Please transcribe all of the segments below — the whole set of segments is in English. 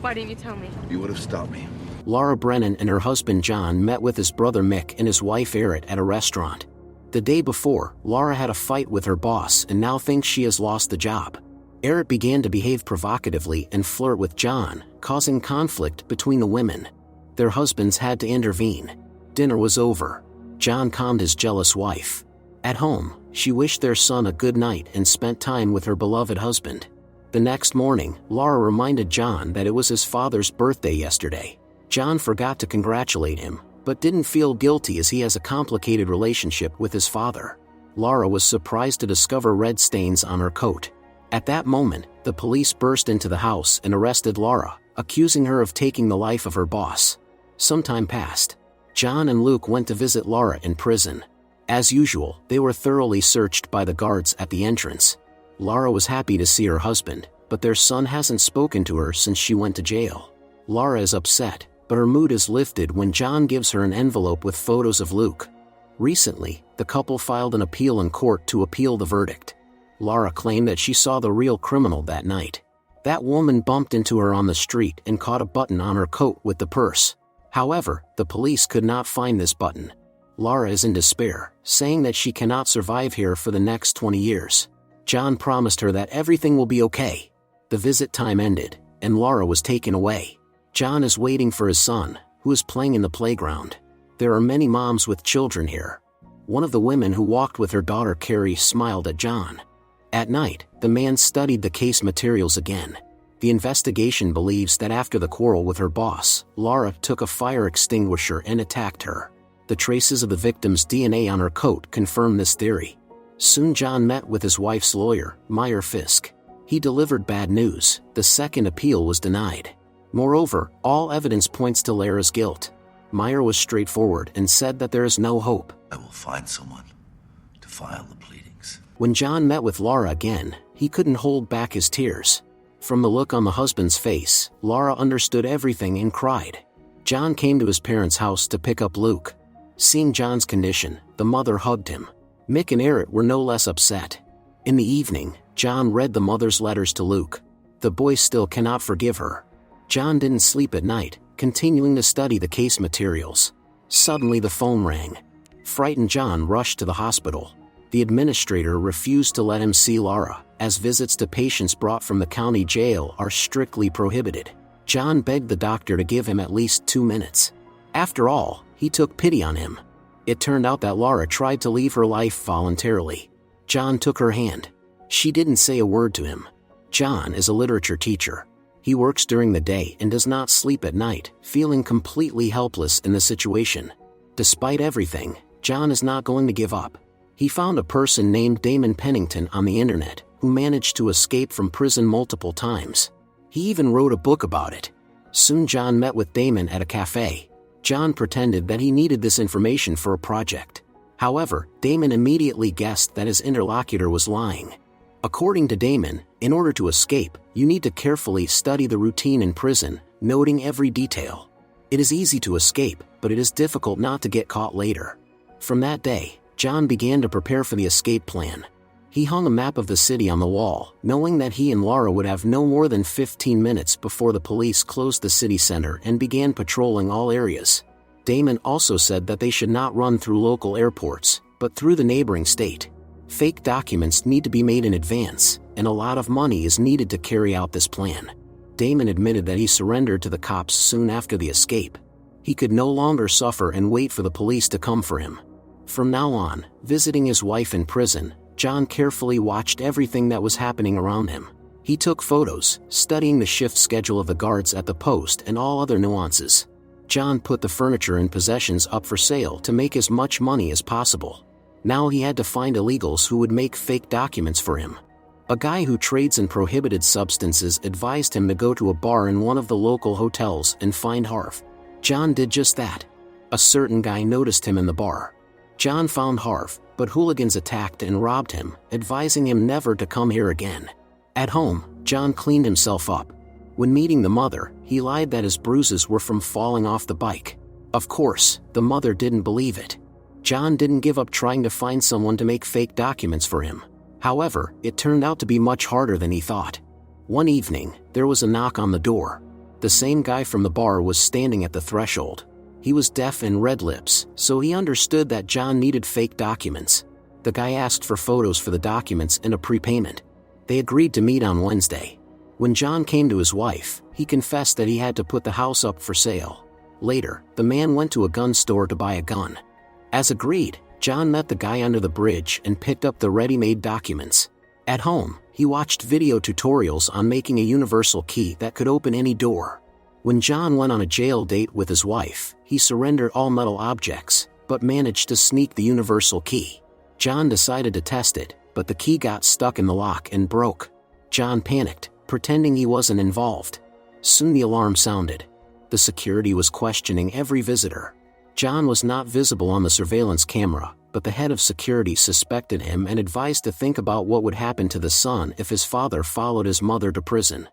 Why didn't you tell me? You would have stopped me. Lara Brennan and her husband John met with his brother Mick and his wife Erit at a restaurant. The day before, Lara had a fight with her boss and now thinks she has lost the job. Erit began to behave provocatively and flirt with John, causing conflict between the women. Their husbands had to intervene. Dinner was over. John calmed his jealous wife. At home, she wished their son a good night and spent time with her beloved husband. The next morning, Lara reminded John that it was his father's birthday yesterday. John forgot to congratulate him, but didn't feel guilty as he has a complicated relationship with his father. Lara was surprised to discover red stains on her coat. At that moment, the police burst into the house and arrested Lara, accusing her of taking the life of her boss. Some time passed. John and Luke went to visit Lara in prison. As usual, they were thoroughly searched by the guards at the entrance. Lara was happy to see her husband, but their son hasn't spoken to her since she went to jail. Lara is upset, but her mood is lifted when John gives her an envelope with photos of Luke. Recently, the couple filed an appeal in court to appeal the verdict. Lara claimed that she saw the real criminal that night. That woman bumped into her on the street and caught a button on her coat with the purse. However, the police could not find this button. Lara is in despair, saying that she cannot survive here for the next 20 years. John promised her that everything will be okay. The visit time ended, and Lara was taken away. John is waiting for his son, who is playing in the playground. There are many moms with children here. One of the women who walked with her daughter Carrie smiled at John. At night, the man studied the case materials again. The investigation believes that after the quarrel with her boss, Lara took a fire extinguisher and attacked her. The traces of the victim's DNA on her coat confirm this theory. Soon John met with his wife's lawyer, Meyer Fisk. He delivered bad news. The second appeal was denied. Moreover, all evidence points to Lara's guilt. Meyer was straightforward and said that there is no hope. I will find someone to file the pleadings. When John met with Lara again, he couldn't hold back his tears. From the look on the husband's face, Lara understood everything and cried. John came to his parents' house to pick up Luke. Seeing John's condition, the mother hugged him. Mick and Erit were no less upset. In the evening, John read the mother's letters to Luke. The boy still cannot forgive her. John didn't sleep at night, continuing to study the case materials. Suddenly the phone rang. Frightened John rushed to the hospital. The administrator refused to let him see Lara, as visits to patients brought from the county jail are strictly prohibited. John begged the doctor to give him at least 2 minutes. After all, he took pity on him. It turned out that Lara tried to leave her life voluntarily. John took her hand. She didn't say a word to him. John is a literature teacher. He works during the day and does not sleep at night, feeling completely helpless in the situation. Despite everything, John is not going to give up. He found a person named Damon Pennington on the internet, who managed to escape from prison multiple times. He even wrote a book about it. Soon John met with Damon at a cafe. John pretended that he needed this information for a project. However, Damon immediately guessed that his interlocutor was lying. According to Damon, in order to escape, you need to carefully study the routine in prison, noting every detail. It is easy to escape, but it is difficult not to get caught later. From that day, John began to prepare for the escape plan. He hung a map of the city on the wall, knowing that he and Lara would have no more than 15 minutes before the police closed the city center and began patrolling all areas. Damon also said that they should not run through local airports, but through the neighboring state. Fake documents need to be made in advance, and a lot of money is needed to carry out this plan. Damon admitted that he surrendered to the cops soon after the escape. He could no longer suffer and wait for the police to come for him. From now on, visiting his wife in prison, John carefully watched everything that was happening around him. He took photos, studying the shift schedule of the guards at the post and all other nuances. John put the furniture and possessions up for sale to make as much money as possible. Now he had to find illegals who would make fake documents for him. A guy who trades in prohibited substances advised him to go to a bar in one of the local hotels and find Harv. John did just that. A certain guy noticed him in the bar. John found Harv, but hooligans attacked and robbed him, advising him never to come here again. At home, John cleaned himself up. When meeting the mother, he lied that his bruises were from falling off the bike. Of course, the mother didn't believe it. John didn't give up trying to find someone to make fake documents for him. However, it turned out to be much harder than he thought. One evening, there was a knock on the door. The same guy from the bar was standing at the threshold. He was deaf and red lips, so he understood that John needed fake documents. The guy asked for photos for the documents and a prepayment. They agreed to meet on Wednesday. When John came to his wife, he confessed that he had to put the house up for sale. Later, the man went to a gun store to buy a gun. As agreed, John met the guy under the bridge and picked up the ready-made documents. At home, he watched video tutorials on making a universal key that could open any door. When John went on a jail date with his wife, he surrendered all metal objects, but managed to sneak the universal key. John decided to test it, but the key got stuck in the lock and broke. John panicked, pretending he wasn't involved. Soon the alarm sounded. The security was questioning every visitor. John was not visible on the surveillance camera, but the head of security suspected him and advised to think about what would happen to the son if his father followed his mother to prison.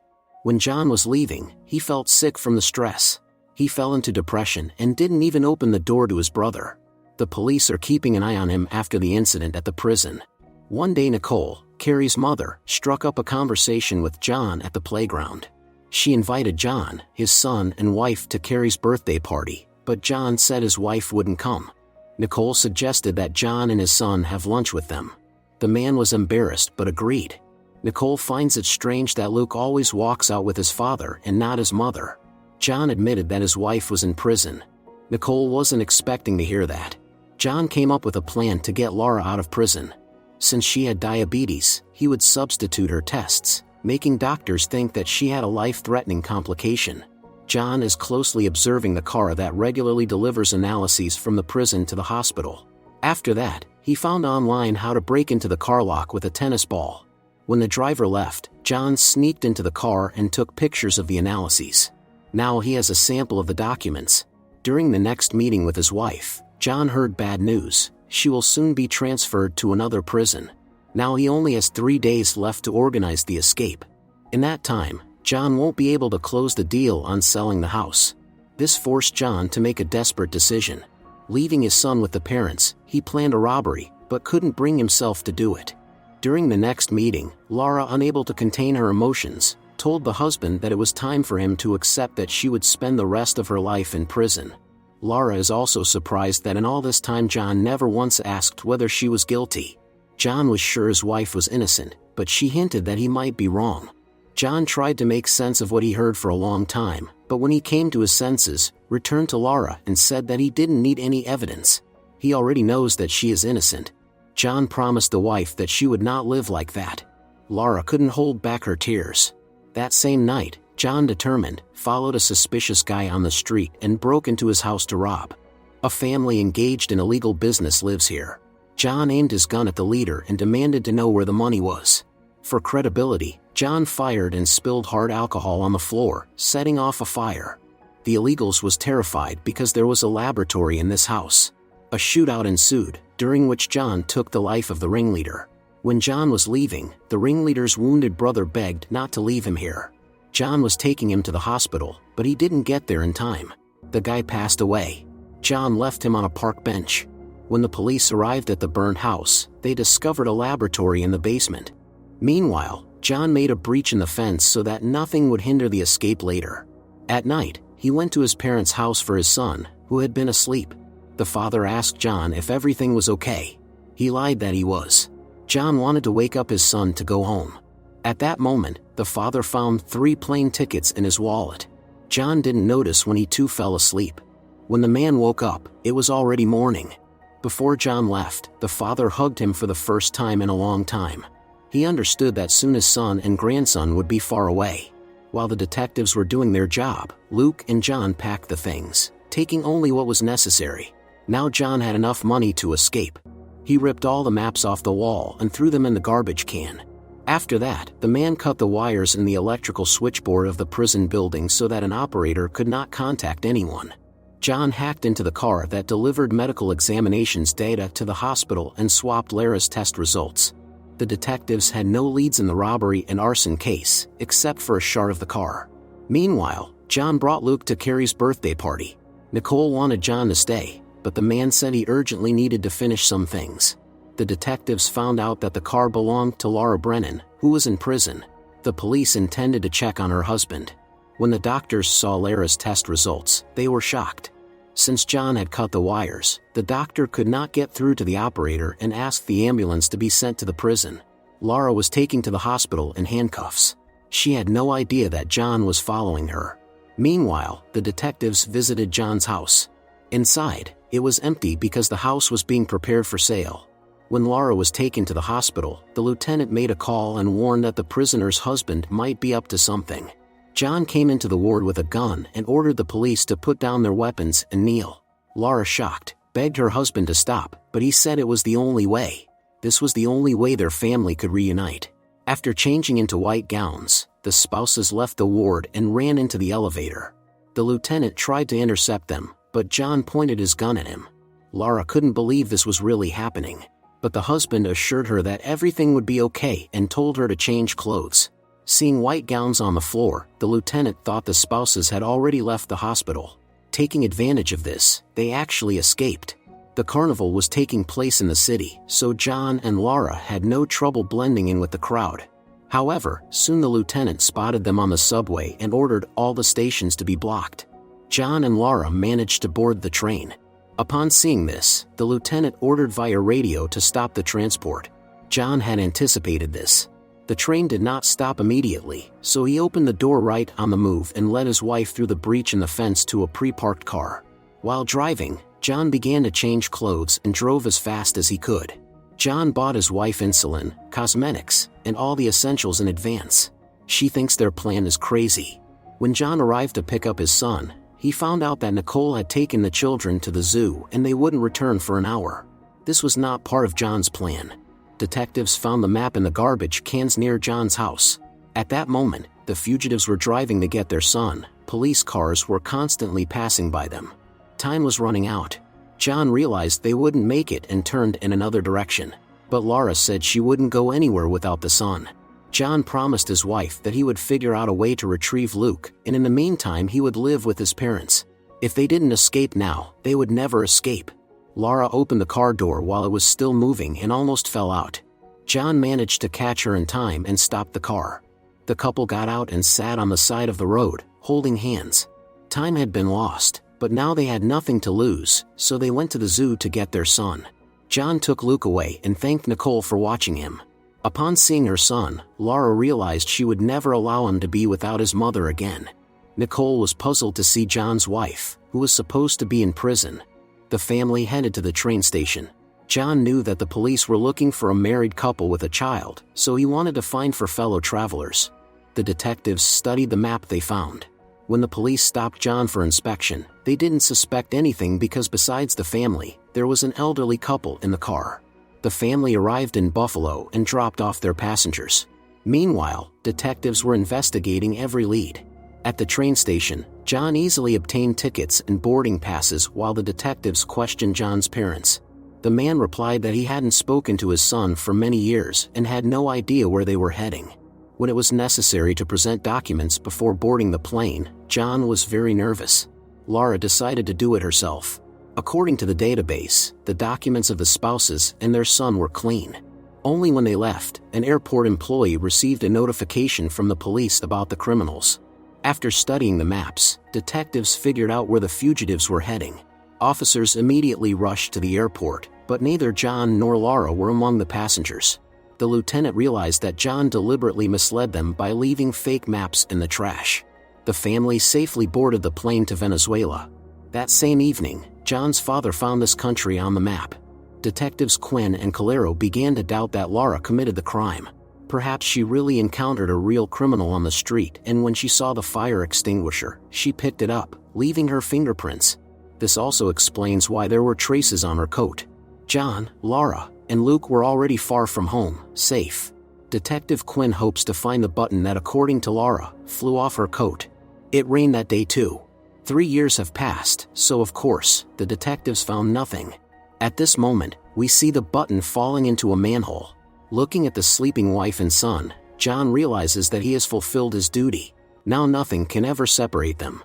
When John was leaving, he felt sick from the stress. He fell into depression and didn't even open the door to his brother. The police are keeping an eye on him after the incident at the prison. One day Nicole, Carrie's mother, struck up a conversation with John at the playground. She invited John, his son and wife to Carrie's birthday party, but John said his wife wouldn't come. Nicole suggested that John and his son have lunch with them. The man was embarrassed but agreed. Nicole finds it strange that Luke always walks out with his father and not his mother. John admitted that his wife was in prison. Nicole wasn't expecting to hear that. John came up with a plan to get Lara out of prison. Since she had diabetes, he would substitute her tests, making doctors think that she had a life-threatening complication. John is closely observing the car that regularly delivers analyses from the prison to the hospital. After that, he found online how to break into the car lock with a tennis ball. When the driver left, John sneaked into the car and took pictures of the analyses. Now he has a sample of the documents. During the next meeting with his wife, John heard bad news. She will soon be transferred to another prison. Now he only has 3 days left to organize the escape. In that time, John won't be able to close the deal on selling the house. This forced John to make a desperate decision. Leaving his son with the parents, he planned a robbery, but couldn't bring himself to do it. During the next meeting, Lara, unable to contain her emotions, told the husband that it was time for him to accept that she would spend the rest of her life in prison. Lara is also surprised that in all this time John never once asked whether she was guilty. John was sure his wife was innocent, but she hinted that he might be wrong. John tried to make sense of what he heard for a long time, but when he came to his senses, returned to Lara and said that he didn't need any evidence. He already knows that she is innocent. John promised the wife that she would not live like that. Lara couldn't hold back her tears. That same night, John, determined, followed a suspicious guy on the street and broke into his house to rob. A family engaged in illegal business lives here. John aimed his gun at the leader and demanded to know where the money was. For credibility, John fired and spilled hard alcohol on the floor, setting off a fire. The illegals was terrified because there was a laboratory in this house. A shootout ensued, during which John took the life of the ringleader. When John was leaving, the ringleader's wounded brother begged not to leave him here. John was taking him to the hospital, but he didn't get there in time. The guy passed away. John left him on a park bench. When the police arrived at the burned house, they discovered a laboratory in the basement. Meanwhile, John made a breach in the fence so that nothing would hinder the escape later. At night, he went to his parents' house for his son, who had been asleep. The father asked John if everything was okay. He lied that he was. John wanted to wake up his son to go home. At that moment, the father found 3 plane tickets in his wallet. John didn't notice when he too fell asleep. When the man woke up, it was already morning. Before John left, the father hugged him for the first time in a long time. He understood that soon his son and grandson would be far away. While the detectives were doing their job, Luke and John packed the things, taking only what was necessary. Now John had enough money to escape. He ripped all the maps off the wall and threw them in the garbage can. After that, the man cut the wires in the electrical switchboard of the prison building so that an operator could not contact anyone. John hacked into the car that delivered medical examinations data to the hospital and swapped Lara's test results. The detectives had no leads in the robbery and arson case, except for a shard of the car. Meanwhile, John brought Luke to Carrie's birthday party. Nicole wanted John to stay, but the man said he urgently needed to finish some things. The detectives found out that the car belonged to Lara Brennan, who was in prison. The police intended to check on her husband. When the doctors saw Lara's test results, they were shocked. Since John had cut the wires, the doctor could not get through to the operator and asked the ambulance to be sent to the prison. Lara was taken to the hospital in handcuffs. She had no idea that John was following her. Meanwhile, the detectives visited John's house. Inside, it was empty because the house was being prepared for sale. When Lara was taken to the hospital, the lieutenant made a call and warned that the prisoner's husband might be up to something. John came into the ward with a gun and ordered the police to put down their weapons and kneel. Lara, shocked, begged her husband to stop, but he said it was the only way. This was the only way their family could reunite. After changing into white gowns, the spouses left the ward and ran into the elevator. The lieutenant tried to intercept them, but John pointed his gun at him. Lara couldn't believe this was really happening, but the husband assured her that everything would be okay and told her to change clothes. Seeing white gowns on the floor, the lieutenant thought the spouses had already left the hospital. Taking advantage of this, they actually escaped. The carnival was taking place in the city, so John and Lara had no trouble blending in with the crowd. However, soon the lieutenant spotted them on the subway and ordered all the stations to be blocked. John and Lara managed to board the train. Upon seeing this, the lieutenant ordered via radio to stop the transport. John had anticipated this. The train did not stop immediately, so he opened the door right on the move and led his wife through the breach in the fence to a pre-parked car. While driving, John began to change clothes and drove as fast as he could. John bought his wife insulin, cosmetics, and all the essentials in advance. She thinks their plan is crazy. When John arrived to pick up his son, he found out that Nicole had taken the children to the zoo and they wouldn't return for an hour. This was not part of John's plan. Detectives found the map in the garbage cans near John's house. At that moment, the fugitives were driving to get their son. Police cars were constantly passing by them. Time was running out. John realized they wouldn't make it and turned in another direction. But Lara said she wouldn't go anywhere without the son. John promised his wife that he would figure out a way to retrieve Luke, and in the meantime he would live with his parents. If they didn't escape now, they would never escape. Lara opened the car door while it was still moving and almost fell out. John managed to catch her in time and stopped the car. The couple got out and sat on the side of the road, holding hands. Time had been lost, but now they had nothing to lose, so they went to the zoo to get their son. John took Luke away and thanked Nicole for watching him. Upon seeing her son, Lara realized she would never allow him to be without his mother again. Nicole was puzzled to see John's wife, who was supposed to be in prison. The family headed to the train station. John knew that the police were looking for a married couple with a child, so he wanted to find for fellow travelers. The detectives studied the map they found. When the police stopped John for inspection, they didn't suspect anything because besides the family, there was an elderly couple in the car. The family arrived in Buffalo and dropped off their passengers. Meanwhile, detectives were investigating every lead. At the train station, John easily obtained tickets and boarding passes while the detectives questioned John's parents. The man replied that he hadn't spoken to his son for many years and had no idea where they were heading. When it was necessary to present documents before boarding the plane, John was very nervous. Lara decided to do it herself. According to the database, the documents of the spouses and their son were clean. Only when they left, an airport employee received a notification from the police about the criminals. After studying the maps, detectives figured out where the fugitives were heading. Officers immediately rushed to the airport, but neither John nor Lara were among the passengers. The lieutenant realized that John deliberately misled them by leaving fake maps in the trash. The family safely boarded the plane to Venezuela. That same evening, John's father found this country on the map. Detectives Quinn and Calero began to doubt that Lara committed the crime. Perhaps she really encountered a real criminal on the street, and when she saw the fire extinguisher, she picked it up, leaving her fingerprints. This also explains why there were traces on her coat. John, Lara, and Luke were already far from home, safe. Detective Quinn hopes to find the button that, according to Lara, flew off her coat. It rained that day too. 3 years have passed, so of course, the detectives found nothing. At this moment, we see the button falling into a manhole. Looking at the sleeping wife and son, John realizes that he has fulfilled his duty. Now nothing can ever separate them.